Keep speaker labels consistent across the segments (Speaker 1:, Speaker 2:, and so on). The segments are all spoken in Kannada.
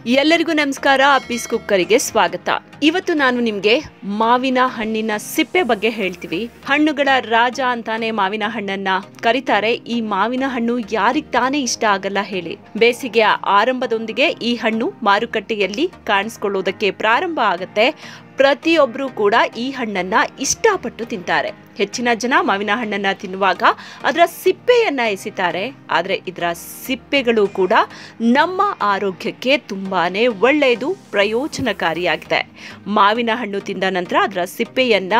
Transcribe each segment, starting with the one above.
Speaker 1: ಎಲ್ಲರಿಗೂ ನಮಸ್ಕಾರ. ಅಪ್ಪಿಸ್ ಕುಕ್ಕರಿಗೆ ಸ್ವಾಗತ. ಇವತ್ತು ನಾನು ನಿಮಗೆ ಮಾವಿನ ಹಣ್ಣಿನ ಸಿಪ್ಪೆ ಬಗ್ಗೆ ಹೇಳ್ತೀವಿ. ಹಣ್ಣುಗಳ ರಾಜ ಅಂತಾನೆ ಮಾವಿನ ಹಣ್ಣನ್ನ ಕರೀತಾರೆ. ಈ ಮಾವಿನ ಹಣ್ಣು ಯಾರಿಗ್ ತಾನೇ ಇಷ್ಟ ಆಗಲ್ಲ ಹೇಳಿ. ಬೇಸಿಗೆಯ ಆರಂಭದೊಂದಿಗೆ ಈ ಹಣ್ಣು ಮಾರುಕಟ್ಟೆಯಲ್ಲಿ ಕಾಣಿಸ್ಕೊಳ್ಳೋದಕ್ಕೆ ಪ್ರಾರಂಭ ಆಗುತ್ತೆ. ಪ್ರತಿಯೊಬ್ಬರು ಕೂಡ ಈ ಹಣ್ಣನ್ನ ಇಷ್ಟಪಟ್ಟು ತಿಂತಾರೆ. ಹೆಚ್ಚಿನ ಜನ ಮಾವಿನ ಹಣ್ಣನ್ನ ತಿನ್ನುವಾಗ ಅದರ ಸಿಪ್ಪೆಯನ್ನ ಎಸಿತಾರೆ. ಆದರೆ ಇದರ ಸಿಪ್ಪೆಗಳು ಕೂಡ ನಮ್ಮ ಆರೋಗ್ಯಕ್ಕೆ ತುಂಬಾನೇ ಒಳ್ಳೆಯದು, ಪ್ರಯೋಜನಕಾರಿಯಾಗಿದೆ. ಮಾವಿನ ಹಣ್ಣು ತಿಂದ ನಂತರ ಅದರ ಸಿಪ್ಪೆಯನ್ನ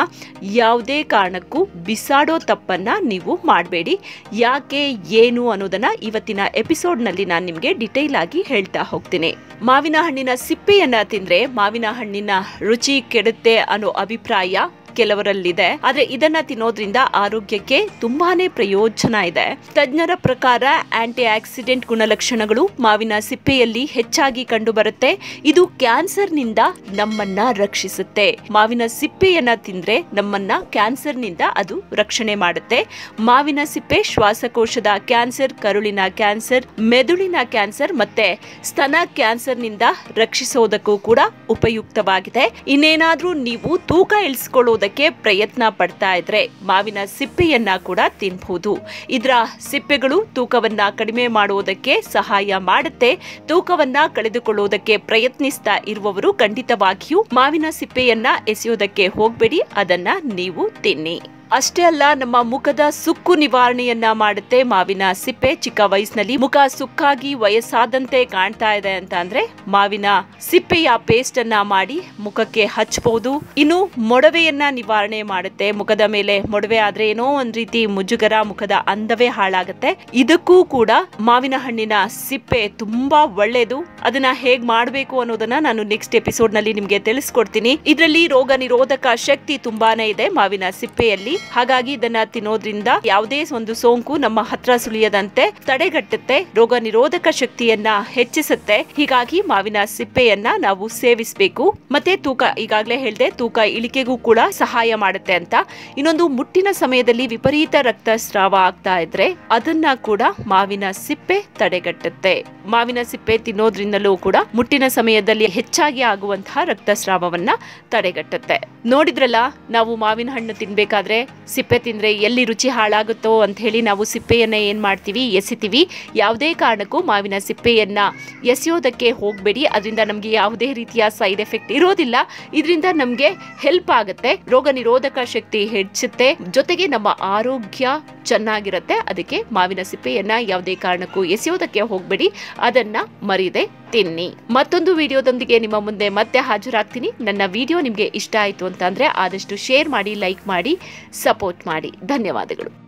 Speaker 1: ಯಾವುದೇ ಕಾರಣಕ್ಕೂ ಬಿಸಾಡೋ ತಪ್ಪನ್ನ ನೀವು ಮಾಡಬೇಡಿ. ಯಾಕೆ ಏನು ಅನ್ನೋದನ್ನ ಇವತ್ತಿನ ಎಪಿಸೋಡ್ನಲ್ಲಿ ನಾನು ನಿಮಗೆ ಡಿಟೇಲ್ ಆಗಿ ಹೇಳ್ತಾ ಹೋಗ್ತೀನಿ. ಮಾವಿನ ಹಣ್ಣಿನ ಸಿಪ್ಪೆಯನ್ನ ತಿಂದ್ರೆ ಮಾವಿನ ಹಣ್ಣಿನ ರುಚಿ ಕೆಡುತ್ತೆ ಅನ್ನೋ ಅಭಿಪ್ರಾಯ ಕೆಲವರಲ್ಲಿದೆ. ಆದ್ರೆ ಇದನ್ನ ತಿನ್ನೋದ್ರಿಂದ ಆರೋಗ್ಯಕ್ಕೆ ತುಂಬಾನೇ ಪ್ರಯೋಜನ ಇದೆ. ತಜ್ಞರ ಪ್ರಕಾರ ಆಂಟಿ ಆಕ್ಸಿಡೆಂಟ್ ಗುಣಲಕ್ಷಣಗಳು ಮಾವಿನ ಸಿಪ್ಪೆಯಲ್ಲಿ ಹೆಚ್ಚಾಗಿ ಕಂಡು ಬರುತ್ತೆ. ಇದು ಕ್ಯಾನ್ಸರ್ ನಿಂದ ನಮ್ಮನ್ನ ರಕ್ಷಿಸುತ್ತೆ. ಮಾವಿನ ಸಿಪ್ಪೆಯನ್ನ ತಿಂದ್ರೆ ನಮ್ಮನ್ನ ಕ್ಯಾನ್ಸರ್ ನಿಂದ ಅದು ರಕ್ಷಣೆ ಮಾಡುತ್ತೆ. ಮಾವಿನ ಸಿಪ್ಪೆ ಶ್ವಾಸಕೋಶದ ಕ್ಯಾನ್ಸರ್, ಕರುಳಿನ ಕ್ಯಾನ್ಸರ್, ಮೆದುಳಿನ ಕ್ಯಾನ್ಸರ್ ಮತ್ತೆ ಸ್ತನ ಕ್ಯಾನ್ಸರ್ ನಿಂದ ರಕ್ಷಿಸೋದಕ್ಕೂ ಕೂಡ ಉಪಯುಕ್ತವಾಗಿದೆ. ಇನ್ನೇನಾದ್ರೂ ನೀವು ತೂಕ ಇಳಿಸ್ಕೊಳ್ಳೋದು ಪ್ರಯತ್ನ ಪಡ್ತಾ ಇದ್ರೆ ಮಾವಿನ ಸಿಪ್ಪೆಯನ್ನ ಕೂಡ ತಿನ್ನಬಹುದು. ಇದರ ಸಿಪ್ಪೆಗಳು ತೂಕವನ್ನ ಕಡಿಮೆ ಮಾಡುವುದಕ್ಕೆ ಸಹಾಯ ಮಾಡುತ್ತೆ. ತೂಕವನ್ನ ಕಳೆದುಕೊಳ್ಳುವುದಕ್ಕೆ ಪ್ರಯತ್ನಿಸ್ತಾ ಇರುವವರು ಖಂಡಿತವಾಗಿಯೂ ಮಾವಿನ ಸಿಪ್ಪೆಯನ್ನ ಎಸೆಯೋದಕ್ಕೆ ಹೋಗಬೇಡಿ. ಅದನ್ನ ನೀವು ತಿನ್ನಿ. ಅಷ್ಟೇ ಅಲ್ಲ, ನಮ್ಮ ಮುಖದ ಸುಕ್ಕು ನಿವಾರಣೆಯನ್ನ ಮಾಡುತ್ತೆ ಮಾವಿನ ಸಿಪ್ಪೆ. ಚಿಕ್ಕ ವಯಸ್ಸಿನಲ್ಲಿ ಮುಖ ಸುಕ್ಕಾಗಿ ವಯಸ್ಸಾದಂತೆ ಕಾಣ್ತಾ ಇದೆ ಅಂತ ಅಂದ್ರೆ ಮಾವಿನ ಸಿಪ್ಪೆಯ ಪೇಸ್ಟ್ ಅನ್ನ ಮಾಡಿ ಮುಖಕ್ಕೆ ಹಚ್ಚಬಹುದು. ಇನ್ನು ಮೊಡವೆಯನ್ನ ನಿವಾರಣೆ ಮಾಡುತ್ತೆ. ಮುಖದ ಮೇಲೆ ಮೊಡವೆ ಆದ್ರೆ ಏನೋ ಒಂದ್ ರೀತಿ ಮುಜುಗರ, ಮುಖದ ಅಂದವೇ ಹಾಳಾಗುತ್ತೆ. ಇದಕ್ಕೂ ಕೂಡ ಮಾವಿನ ಹಣ್ಣಿನ ಸಿಪ್ಪೆ ತುಂಬಾ ಒಳ್ಳೇದು. ಅದನ್ನ ಹೇಗ್ ಮಾಡ್ಬೇಕು ಅನ್ನೋದನ್ನ ನಾನು ನೆಕ್ಸ್ಟ್ ಎಪಿಸೋಡ್ ನಲ್ಲಿ ನಿಮ್ಗೆ ತಿಳಿಸ್ಕೊಡ್ತೀನಿ. ಇದರಲ್ಲಿ ರೋಗ ನಿರೋಧಕ ಶಕ್ತಿ ತುಂಬಾನೇ ಇದೆ ಮಾವಿನ ಸಿಪ್ಪೆಯಲ್ಲಿ. ಹಾಗಾಗಿ ಇದನ್ನ ತಿನ್ನೋದ್ರಿಂದ ಯಾವುದೇ ಒಂದು ಸೋಂಕು ನಮ್ಮ ಹತ್ರ ಸುಳಿಯದಂತೆ ತಡೆಗಟ್ಟುತ್ತೆ, ರೋಗ ನಿರೋಧಕ ಶಕ್ತಿಯನ್ನ ಹೆಚ್ಚಿಸುತ್ತೆ. ಹೀಗಾಗಿ ಮಾವಿನ ಸಿಪ್ಪೆಯನ್ನ ನಾವು ಸೇವಿಸಬೇಕು. ಮತ್ತೆ ತೂಕ, ಈಗಾಗಲೇ ಹೇಳಿದೆ, ತೂಕ ಇಳಿಕೆಗೂ ಕೂಡ ಸಹಾಯ ಮಾಡುತ್ತೆ ಅಂತ. ಇನ್ನೊಂದು, ಮುಟ್ಟಿನ ಸಮಯದಲ್ಲಿ ವಿಪರೀತ ರಕ್ತಸ್ರಾವ ಆಗ್ತಾ ಇದ್ರೆ ಅದನ್ನ ಕೂಡ ಮಾವಿನ ಸಿಪ್ಪೆ ತಡೆಗಟ್ಟುತ್ತೆ. ಮಾವಿನ ಸಿಪ್ಪೆ ತಿನ್ನೋದ್ರಿಂದಲೂ ಕೂಡ ಮುಟ್ಟಿನ ಸಮಯದಲ್ಲಿ ಹೆಚ್ಚಾಗಿ ಆಗುವಂತಹ ರಕ್ತಸ್ರಾವವನ್ನ ತಡೆಗಟ್ಟುತ್ತೆ. ನೋಡಿದ್ರಲ್ಲ, ನಾವು ಮಾವಿನ ಹಣ್ಣು ತಿನ್ಬೇಕಾದ್ರೆ ಸಿಪ್ಪೆ ತಿಂದ್ರೆ ಎಲ್ಲಿ ರುಚಿ ಹಾಳಾಗುತ್ತೋ ಅಂತ ಹೇಳಿ ನಾವು ಸಿಪ್ಪೆಯನ್ನ ಏನ್ ಮಾಡ್ತೀವಿ, ಎಸಿತೀವಿ. ಯಾವುದೇ ಕಾರಣಕ್ಕೂ ಮಾವಿನ ಸಿಪ್ಪೆಯನ್ನ ಎಸೆಯೋದಕ್ಕೆ ಹೋಗ್ಬೇಡಿ. ಅದರಿಂದ ನಮ್ಗೆ ಯಾವುದೇ ರೀತಿಯ ಸೈಡ್ ಎಫೆಕ್ಟ್ ಇರೋದಿಲ್ಲ. ಇದರಿಂದ ನಮ್ಗೆ ಹೆಲ್ಪ್ ಆಗುತ್ತೆ, ರೋಗ ನಿರೋಧಕ ಶಕ್ತಿ ಹೆಚ್ಚುತ್ತೆ, ಜೊತೆಗೆ ನಮ್ಮ ಆರೋಗ್ಯ ಚೆನ್ನಾಗಿರುತ್ತೆ. ಅದಕ್ಕೆ ಮಾವಿನ ಸಿಪ್ಪೆಯನ್ನ ಯಾವುದೇ ಕಾರಣಕ್ಕೂ ಎಸೆಯೋದಕ್ಕೆ ಹೋಗ್ಬೇಡಿ. ಅದನ್ನ ಮರೀದೆ ತಿನ್ನಿ. ಮತ್ತೊಂದು ವಿಡಿಯೋದೊಂದಿಗೆ ನಿಮ್ಮ ಮುಂದೆ ಮತ್ತೆ ಹಾಜರಾಗ್ತೀನಿ. ನನ್ನ ವಿಡಿಯೋ ನಿಮ್ಗೆ ಇಷ್ಟ ಆಯ್ತು ಅಂತಂದ್ರೆ ಆದಷ್ಟು ಶೇರ್ ಮಾಡಿ, ಲೈಕ್ ಮಾಡಿ, ಸಪೋರ್ಟ್ ಮಾಡಿ. ಧನ್ಯವಾದಗಳು.